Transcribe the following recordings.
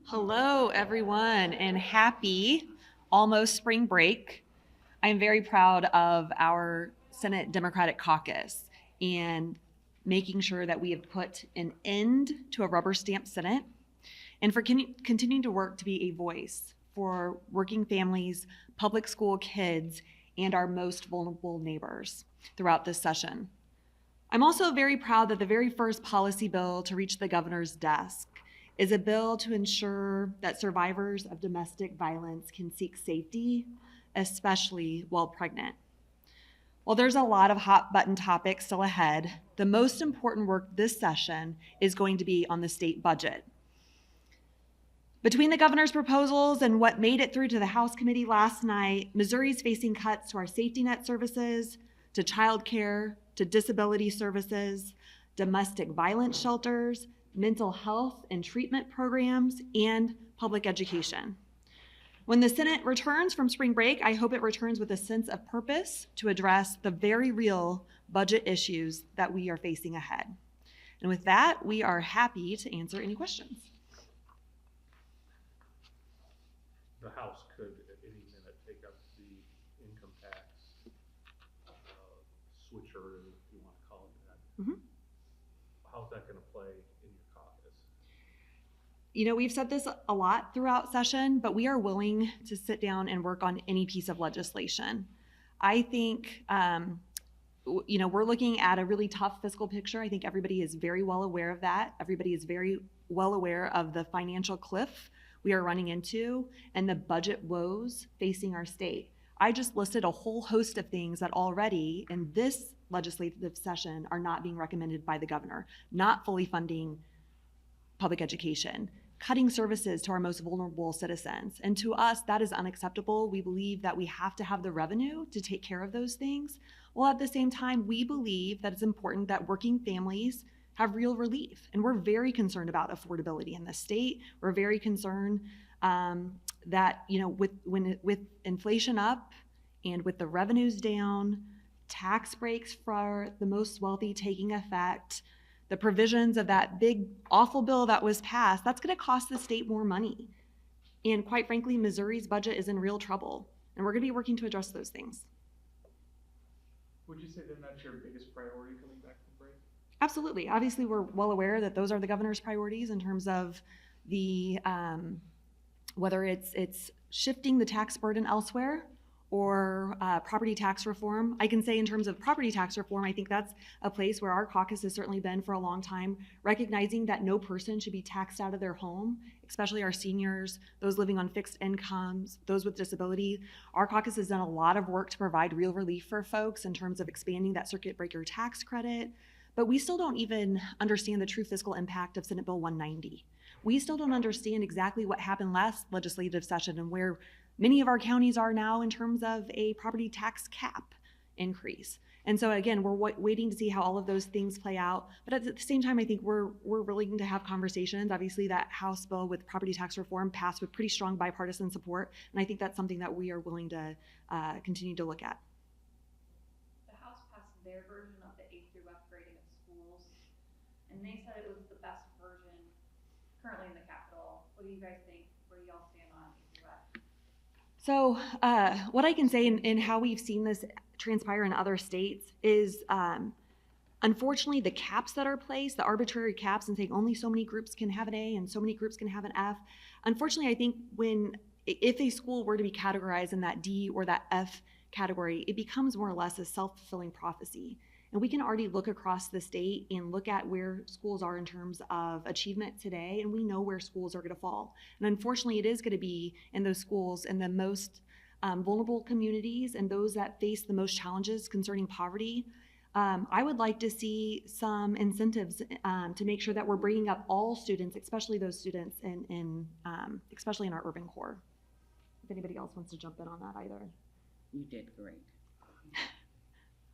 Hello, everyone, and happy almost spring break. I am very proud of our Senate Democratic Caucus and making sure that we have put an end to a rubber stamp Senate and for continuing to work to be a voice for working families, public school kids, and our most vulnerable neighbors throughout this session. I'm also very proud that the very first policy bill to reach the governor's desk is a bill to ensure that survivors of domestic violence can seek safety, especially while pregnant. While there's a lot of hot button topics still ahead, the most important work this session is going to be on the state budget. Between the governor's proposals and what made it through to the House committee last night, Missouri's facing cuts to our safety net services, to childcare, to disability services, domestic violence shelters, mental health and treatment programs, and public education. When the Senate returns from spring break, I hope it returns with a sense of purpose to address the very real budget issues that we are facing ahead. And with that, we are happy to answer any questions. The House could at any minute take up the income tax switcher, if you want to call it that. Mm-hmm. How's that going to play in your caucus? You know, we've said this a lot throughout session, but we are willing to sit down and work on any piece of legislation. I think, we're looking at a really tough fiscal picture. I think everybody is very well aware of that. Everybody is very well aware of the financial cliff we are running into and the budget woes facing our state. I just listed a whole host of things that already in this legislative session are not being recommended by the governor. Not fully funding public education, cutting services to our most vulnerable citizens. And to us, that is unacceptable. We believe that we have to have the revenue to take care of those things. While at the same time, we believe that it's important that working families have real relief. And we're very concerned about affordability in the state. We're very concerned that, with inflation up and with the revenues down, tax breaks for the most wealthy taking effect, the provisions of that big, awful bill that was passed, that's going to cost the state more money. And quite frankly, Missouri's budget is in real trouble. And we're going to be working to address those things. Would you say then that's your biggest priority coming back from break? Absolutely. Obviously, we're well aware that those are the governor's priorities in terms of the whether it's shifting the tax burden elsewhere or property tax reform. I can say in terms of property tax reform, I think that's a place where our caucus has certainly been for a long time, recognizing that no person should be taxed out of their home, especially our seniors, those living on fixed incomes, those with disability. Our caucus has done a lot of work to provide real relief for folks in terms of expanding that circuit breaker tax credit. But we still don't even understand the true fiscal impact of Senate Bill 190. We still don't understand exactly what happened last legislative session and where many of our counties are now in terms of a property tax cap increase. And so again, we're waiting to see how all of those things play out. But at the same time, I think we're willing to have conversations. Obviously, that House bill with property tax reform passed with pretty strong bipartisan support. And I think that's something that we are willing to continue to look at. The House passed their version of the A through F grading of schools, and they said it was the best version currently in the Capitol. What do you guys think? Where do y'all stand on A through F? So what I can say in how we've seen this transpire in other states is unfortunately the caps that are placed, the arbitrary caps and saying only so many groups can have an A and so many groups can have an F. Unfortunately, I think if a school were to be categorized in that D or that F category, it becomes more or less a self-fulfilling prophecy. And we can already look across the state and look at where schools are in terms of achievement today, and we know where schools are going to fall. And unfortunately, it is going to be in those schools in the most vulnerable communities and those that face the most challenges concerning poverty. I would like to see some incentives to make sure that we're bringing up all students, especially those students especially in our urban core. If anybody else wants to jump in on that either. You did great.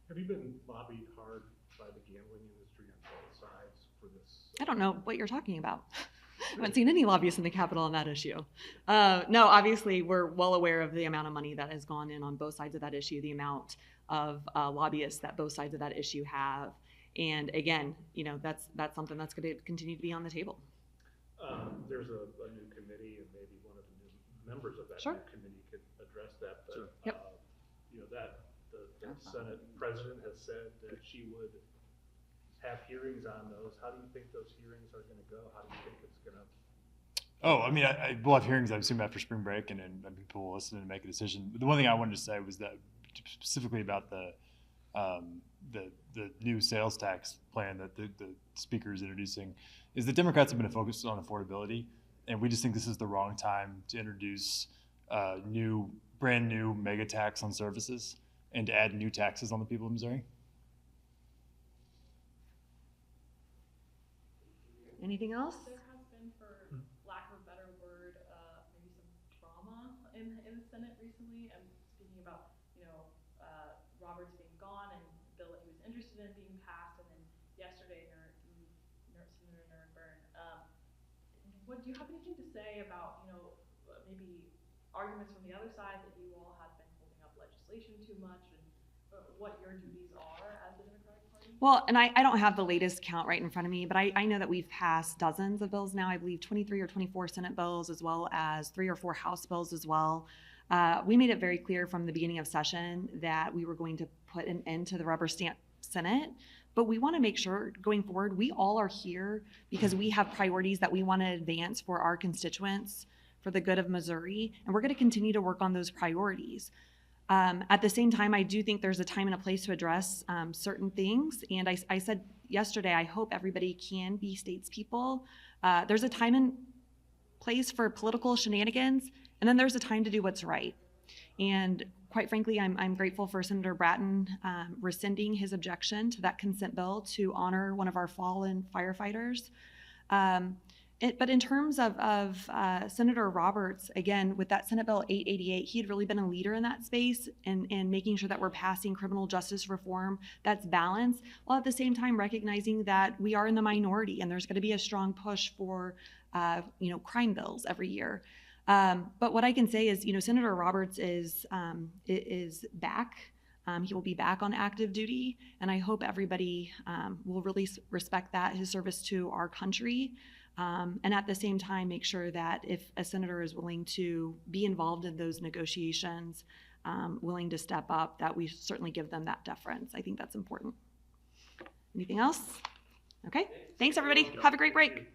Have you been lobbied hard by the gambling industry on both sides for this? I don't know what you're talking about. I haven't seen any lobbyists in the Capitol on that issue. No, obviously, we're well aware of the amount of money that has gone in on both sides of that issue, the amount of lobbyists that both sides of that issue have. And again, that's something that's going to continue to be on the table. there's a new committee, and maybe one of the new members of that Sure. new committee could address that. But, Sure. Yep. you know, that the Senate president has said that she would have hearings on those. How do you think those hearings are going to go? How do you think it's going to? Oh, I mean, we'll have hearings, I assume, after spring break, and then people will listen and make a decision. But the one thing I wanted to say was that specifically about the new sales tax plan that the speaker is introducing is that Democrats have been focused on affordability, and we just think this is the wrong time to introduce brand new mega tax on services and to add new taxes on the people of Missouri. Anything else? There has been, for lack of a better word, maybe some drama in the Senate recently. I'm speaking about, Roberts being gone and the bill that he was interested in being passed, and then yesterday, Senator Nernberg. Do you have anything to say about, maybe arguments from the other side that you all have been holding up legislation too much, and what your duties are as the Democratic Party? Well, and I don't have the latest count right in front of me, but I know that we've passed dozens of bills now. I believe 23 or 24 Senate bills, as well as 3 or 4 House bills as well. We made it very clear from the beginning of session that we were going to put an end to the rubber stamp Senate, but we want to make sure going forward, we all are here because we have priorities that we want to advance for our constituents, for the good of Missouri, and we're going to continue to work on those priorities. At the same time, I do think there's a time and a place to address certain things. And I said yesterday, I hope everybody can be statespeople. There's a time and place for political shenanigans, and then there's a time to do what's right. And quite frankly, I'm grateful for Senator Bratton rescinding his objection to that consent bill to honor one of our fallen firefighters. But in terms of Senator Roberts, again, with that Senate Bill 888, he had really been a leader in that space and making sure that we're passing criminal justice reform that's balanced, while at the same time recognizing that we are in the minority and there's going to be a strong push for crime bills every year. But what I can say is, Senator Roberts is back. He will be back on active duty, and I hope everybody will really respect that, his service to our country. And at the same time, make sure that if a senator is willing to be involved in those negotiations, willing to step up, that we certainly give them that deference. I think that's important. Anything else? Okay. Thanks, everybody. Have a great break.